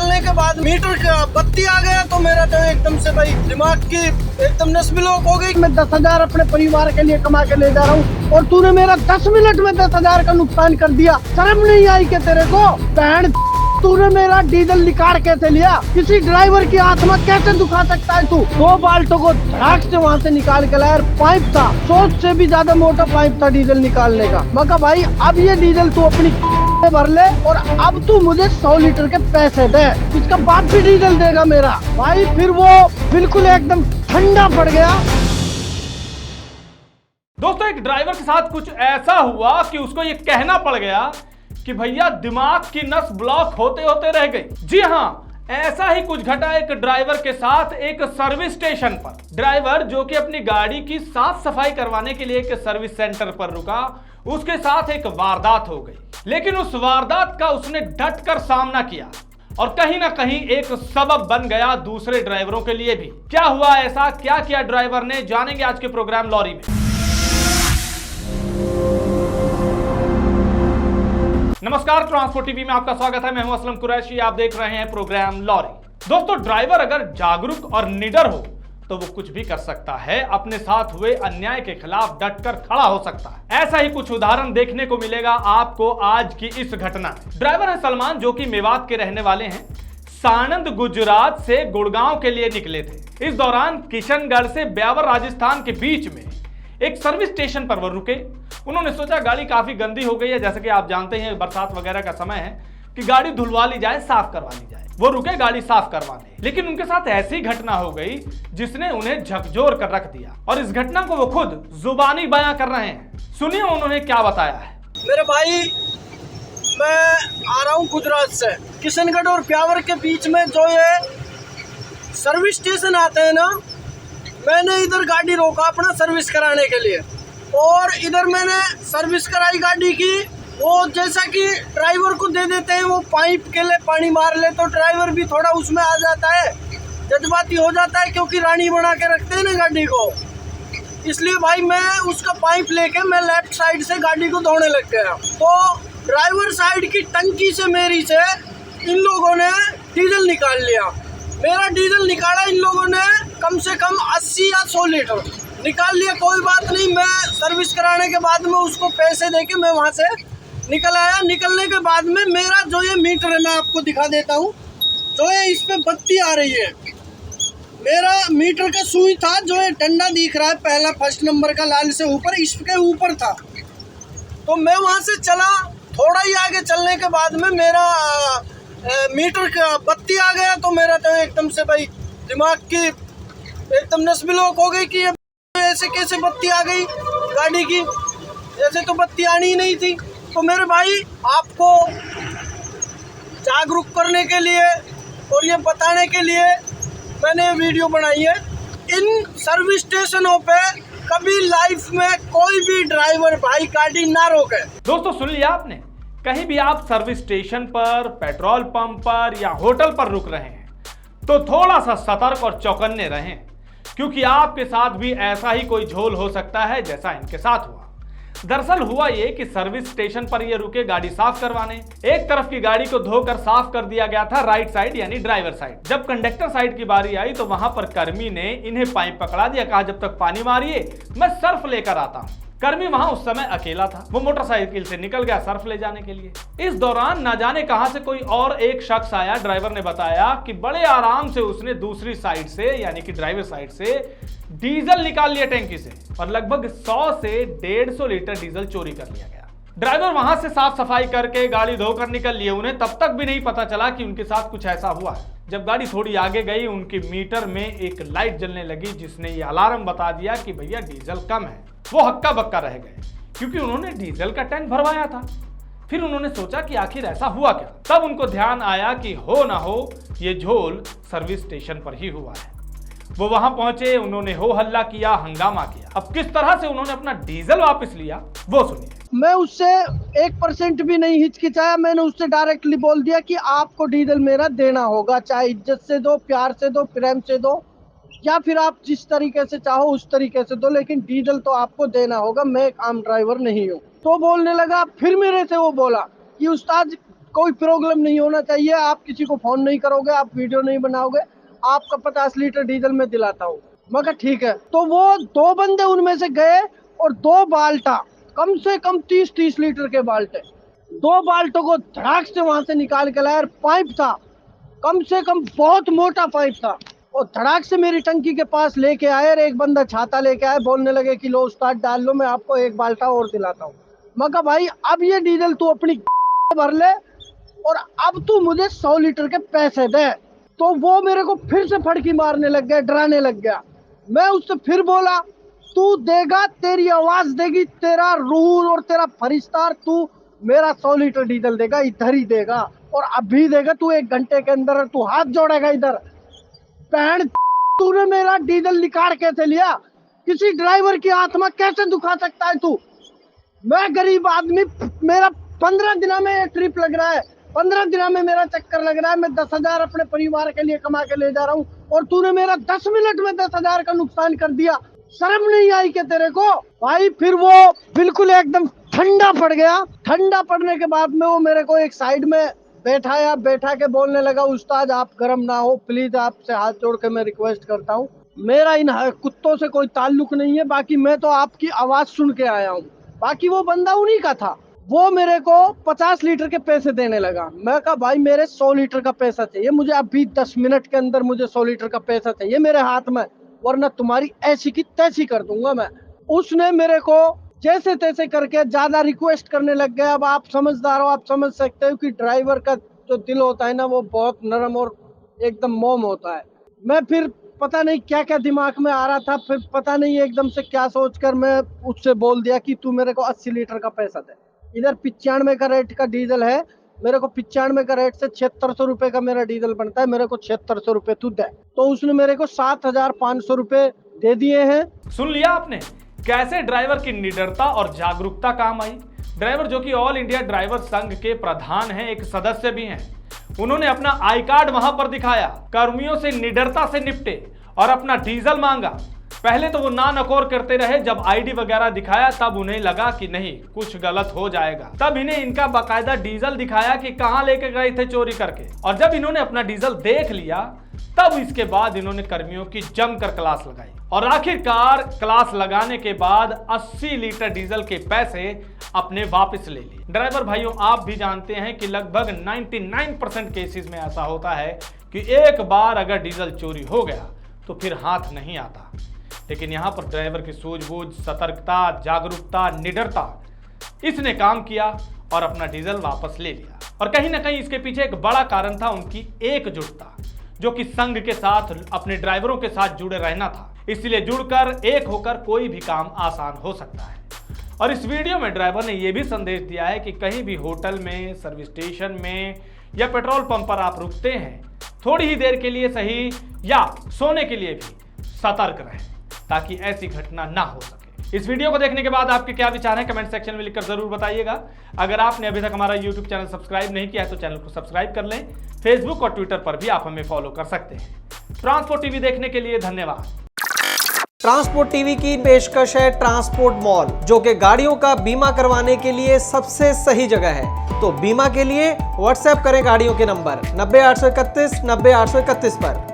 निकलने के बाद मीटर का बत्ती आ गया तो मेरा तो एकदम से भाई दिमाग की एकदम नस ब्लॉक हो गई। मैं 10,000 अपने परिवार के लिए कमा के ले जा रहा हूँ और तूने मेरा 10 मिनट में 10,000 का नुकसान कर दिया। शर्म नहीं आई क्या तेरे को? बहन तूने मेरा डीजल निकाल कैसे लिया? किसी ड्राइवर की आत्मा कैसे दुखा सकता है तू? 2 बाल्टों को धड़ाक से वहाँ से निकाल के लाया। पाइप था, सोच से भी ज्यादा मोटा पाइप था डीजल निकालने का। मैं कहा भाई अब ये डीजल तू अपनी भर ले और अब तू मुझे 100 लीटर के पैसे दे। इसका बाप भी डीजल देगा मेरा भाई। फिर वो बिल्कुल एकदम ठंडा पड़ गया। दोस्तों एक ड्राइवर के साथ कुछ ऐसा हुआ कि उसको ये कहना पड़ गया कि भैया दिमाग की नस ब्लॉक होते होते रह गई। जी हां, ऐसा ही कुछ घटा एक ड्राइवर के साथ एक सर्विस स्टेशन पर। ड्राइवर जो कि अपनी गाड़ी की साफ सफाई करवाने के लिए एक सर्विस सेंटर पर रुका, उसके साथ एक वारदात हो गई। लेकिन उस वारदात का उसने डट कर सामना किया और कहीं ना कहीं एक सबब बन गया दूसरे ड्राइवरों के लिए भी। क्या हुआ ऐसा, क्या किया ड्राइवर ने, जानेंगे आज के प्रोग्राम लॉरी में। नमस्कार, ट्रांसपोर्ट टीवी में आपका स्वागत है। मैं हूं असलम कुरैशी, आप देख रहे हैं प्रोग्राम लॉरी। दोस्तों ड्राइवर अगर जागरूक और निडर हो तो वो कुछ भी कर सकता है, अपने साथ हुए अन्याय के खिलाफ डटकर खड़ा हो सकता है। ऐसा ही कुछ उदाहरण देखने को मिलेगा आपको आज की इस घटना में। ड्राइवर है सलमान जो कि मेवात के रहने वाले हैं। सानंद गुजरात से गुड़गांव के लिए निकले थे। इस दौरान किशनगढ़ से ब्यावर राजस्थान के बीच में एक सर्विस स्टेशन पर वो रुके। उन्होंने सोचा गाड़ी काफी गंदी हो गई है, जैसे कि आप जानते हैं बरसात वगैरह का समय है कि गाड़ी धुलवा ली जाए, साफ करवा ली जाए। वो रुके गाड़ी साफ करवाने, लेकिन उनके साथ ऐसी घटना हो गई जिसने उन्हें झकझोर कर रख दिया। और इस घटना को वो खुद जुबानी बयां कर रहे हैं। सुनिए उन्होंने क्या बताया है। मेरे भाई, मैं आ रहा हूँ गुजरात से। किशनगढ़ और ब्यावर के बीच में जो ये सर्विस स्टेशन आते हैं ना, मैंने इधर गाड़ी रोका अपना सर्विस कराने के लिए और इधर मैंने सर्विस कराई गाड़ी की। वो जैसा कि ड्राइवर को दे देते हैं, वो पाइप के लिए पानी मार ले तो ड्राइवर भी थोड़ा उसमें आ जाता है, जज्बाती हो जाता है, क्योंकि रानी बना के रखते हैं ना गाड़ी को। इसलिए भाई मैं उसका पाइप लेके मैं लेफ्ट साइड से गाड़ी को धोने लग गया तो ड्राइवर साइड की टंकी से मेरी से इन लोगों ने डीजल निकाल लिया। मेरा डीजल निकाला इन लोगों ने कम से कम 80 या 100 लीटर निकाल लिया। कोई बात नहीं, मैं सर्विस कराने के बाद में उसको पैसे देके मैं वहाँ से निकल आया। निकलने के बाद में मेरा जो ये मीटर है, मैं आपको दिखा देता हूँ, जो ये इस पे बत्ती आ रही है, मेरा मीटर का सुई था जो ये डंडा दिख रहा है पहला फर्स्ट नंबर का लाल से ऊपर, इसके ऊपर था। तो मैं वहाँ से चला, थोड़ा ही आगे चलने के बाद में मेरा मीटर का बत्ती आ गया तो मेरा तो एकदम से भाई दिमाग की एकदम नस ब्लॉक हो गई कि ऐसे कैसे बत्ती आ गई गाड़ी की, ऐसे तो बत्ती आनी ही नहीं थी। तो मेरे भाई, आपको जागरूक करने के लिए और ये बताने के लिए मैंने वीडियो बनाई है। इन सर्विस स्टेशनों पे कभी लाइफ में कोई भी ड्राइवर भाई गाड़ी ना रोके। दोस्तों सुन लिया आपने, कहीं भी आप सर्विस स्टेशन पर, पेट्रोल पंप पर या होटल पर रुक रहे हैं तो थोड़ा सा सतर्क और चौकन्ने रहें, क्योंकि आपके साथ भी ऐसा ही कोई झोल हो सकता है जैसा इनके साथ हुआ। दरअसल हुआ ये कि सर्विस स्टेशन पर ये रुके गाड़ी साफ करवाने। एक तरफ की गाड़ी को धोकर साफ कर दिया गया था, राइट साइड यानी ड्राइवर साइड। जब कंडक्टर साइड की बारी आई तो वहां पर कर्मी ने इन्हें पाइप पकड़ा दिया, कहा जब तक पानी मारिए मैं सर्फ लेकर आता हूं। कर्मी वहां उस समय अकेला था, वो मोटरसाइकिल से निकल गया सर्फ ले जाने के लिए। इस दौरान ना जाने कहां से कोई और एक शख्स आया। ड्राइवर ने बताया कि बड़े आराम से उसने दूसरी साइड से यानी कि ड्राइवर साइड से डीजल निकाल लिया टैंकी से और लगभग 100 से 150 लीटर डीजल चोरी कर लिया गया। ड्राइवर वहां से साफ सफाई करके गाड़ी धोकर निकल लिए। उन्हें तब तक भी नहीं पता चला कि उनके साथ कुछ ऐसा हुआ है। जब गाड़ी थोड़ी आगे गई, उनके मीटर में एक लाइट जलने लगी जिसने ये अलार्म बता दिया कि भैया डीजल कम है। वो हक्का बक्का रह गए क्योंकि उन्होंने डीजल का टैंक भरवाया था। फिर उन्होंने सोचा कि आखिर ऐसा हुआ क्या। तब उनको ध्यान आया कि हो ना हो ये झोल सर्विस स्टेशन पर ही हुआ है। वो वहां पहुंचे, उन्होंने हो हल्ला किया, हंगामा किया। अब किस तरह से उन्होंने अपना डीजल वापस लिया वो सुनिए। मैं उससे 1% भी नहीं हिचकिचाया। मैंने उससे डायरेक्टली बोल दिया कि आपको डीजल मेरा देना होगा, चाहे इज्जत से दो, प्यार से दो, प्रेम से दो, या फिर आप जिस तरीके से चाहो उस तरीके से दो, लेकिन डीजल तो आपको देना होगा, मैं एक आम ड्राइवर नहीं हूँ। तो बोलने लगा, फिर मेरे से वो बोला कि उस्ताद कोई प्रॉब्लम नहीं होना चाहिए। आप किसी को फोन नहीं करोगे, आप वीडियो नहीं बनाओगे, आपका 50 लीटर डीजल में दिलाता हूँ। मैं कहा ठीक है। तो वो 2 बंदे उनमें से गए और 2 बाल्टा, कम से कम 30-30 लीटर के बाल्टे, 2 बाल्टों को धड़ाक से वहां से निकाल के लाया। पाइप था, कम से कम बहुत मोटा पाइप था, और धड़ाक से मेरी टंकी के पास लेके आए। और एक बंदा छाता लेके आए, बोलने लगे कि लो उस्ताद डाल लो, मैं आपको 1 बाल्टा और दिलाता हूँ। मैं कहा भाई अब ये डीजल तू अपनी भर ले और अब तू मुझे 100 लीटर के पैसे दे। तो वो मेरे को फिर से फड़की मारने लग गया, डराने लग गया। मैं उससे फिर बोला तू देगा, तेरी आवाज देगी, तेरा रूह और तेरा फरिश्ता, तू मेरा 100 लीटर डीजल देगा, इधर ही देगा और अभी देगा। तू 1 घंटे के अंदर तू हाथ जोड़ेगा इधर। बहन तूने मेरा डीजल निकाल कैसे लिया? किसी ड्राइवर की आत्मा कैसे दुखा सकता है तू? मैं गरीब आदमी, मेरा 15 दिन में ट्रिप लग रहा है, 15 दिन में मेरा चक्कर लग रहा है। मैं 10,000 अपने परिवार के लिए कमा के ले जा रहा हूँ और तूने मेरा 10 मिनट में 10,000 का नुकसान कर दिया। शर्म नहीं आई क्या तेरे को? भाई फिर वो बिल्कुल एकदम ठंडा पड़ गया। ठंडा पड़ने के बाद में वो मेरे को एक साइड में बैठा के बोलने लगा, उस्ताद आप गर्म ना हो प्लीज, आपसे हाथ जोड़ के मैं रिक्वेस्ट करता हूँ, मेरा इन कुत्तों से कोई ताल्लुक नहीं है, बाकी मैं तो आपकी आवाज सुन के आया हूँ। बाकी वो बंदा उन्हीं का था। वो मेरे को 50 लीटर के पैसे देने लगा। मैं कहा भाई मेरे 100 लीटर का पैसा चाहिए मुझे, अभी 10 मिनट के अंदर मुझे 100 लीटर का पैसा चाहिए मेरे हाथ में, वरना तुम्हारी ऐसी की तैसी कर दूंगा मैं। उसने मेरे को जैसे तैसे करके ज्यादा रिक्वेस्ट करने लग गया। अब आप समझदार हो, आप समझ सकते हो कि ड्राइवर का जो दिल होता है ना, वो बहुत नरम और एकदम मोम होता है। मैं फिर पता नहीं क्या क्या दिमाग में आ रहा था, फिर पता नहीं एकदम से क्या सोचकर मैं उससे बोल दिया कि तू मेरे को 80 लीटर का पैसा दे। इधर 95 का रेट का डीजल है, मेरे को 95 का रेट से 7600 रुपए का मेरा डीजल बनता है, मेरे को 7600 रुपए तू दे। तो उसने मेरे को 7500 रुपए दे दिए हैं। सुन लिया आपने कैसे ड्राइवर की निडरता और जागरूकता काम आई। ड्राइवर जो कि ऑल इंडिया ड्राइवर संघ के प्रधान हैं, एक सदस्य भी हैं, उन्होंने अपना आई कार्ड वहां पर दिखाया, कर्मियों से निडरता से निपटे और अपना डीजल मांगा। पहले तो वो ना नकोर करते रहे, जब आईडी वगैरह दिखाया तब उन्हें लगा कि नहीं कुछ गलत हो जाएगा, तब इन्हें इनका बाकायदा डीजल दिखाया कि कहां लेके गए थे चोरी करके। और जब इन्होंने अपना डीजल देख लिया तब इसके बाद इन्होंने कर्मियों की जमकर क्लास लगाई और आखिरकार क्लास लगाने के बाद 80 लीटर डीजल के पैसे अपने वापस ले लिए। ड्राइवर भाइयों आप भी जानते हैं कि लगभग 99% केसेस में ऐसा होता है कि एक बार अगर डीजल चोरी हो गया तो फिर हाथ नहीं आता। लेकिन यहां पर ड्राइवर की सूझबूझ, सतर्कता, जागरूकता, निडरता, इसने काम किया और अपना डीजल वापस ले लिया। और कहीं ना कहीं इसके पीछे एक बड़ा कारण था उनकी एकजुटता, जो कि संघ के साथ, अपने ड्राइवरों के साथ जुड़े रहना था। इसलिए जुड़कर एक होकर कोई भी काम आसान हो सकता है। और इस वीडियो में ड्राइवर ने यह भी संदेश दिया है कि कहीं भी होटल में, सर्विस स्टेशन में या पेट्रोल पंप पर आप रुकते हैं, थोड़ी ही देर के लिए सही या सोने के लिए भी सतर्क रहें ताकि ऐसी घटना ना हो सके। इस वीडियो को देखने के बाद आपके क्या विचार हैं कमेंट सेक्शन में लिखकर जरूर बताइएगा। अगर आपने अभी तक हमारा यूट्यूब चैनल सब्सक्राइब नहीं किया है तो चैनल को सब्सक्राइब कर लें। फेसबुक और ट्विटर पर भी आप हमें फॉलो कर सकते हैं। ट्रांसपोर्ट टीवी देखने के लिए धन्यवाद। ट्रांसपोर्ट टीवी की पेशकश है ट्रांसपोर्ट मॉल, जो कि गाड़ियों का बीमा करवाने के लिए सबसे सही जगह है। तो बीमा के लिए व्हाट्सएप करें गाड़ियों के नंबर 90 831 90 831 पर।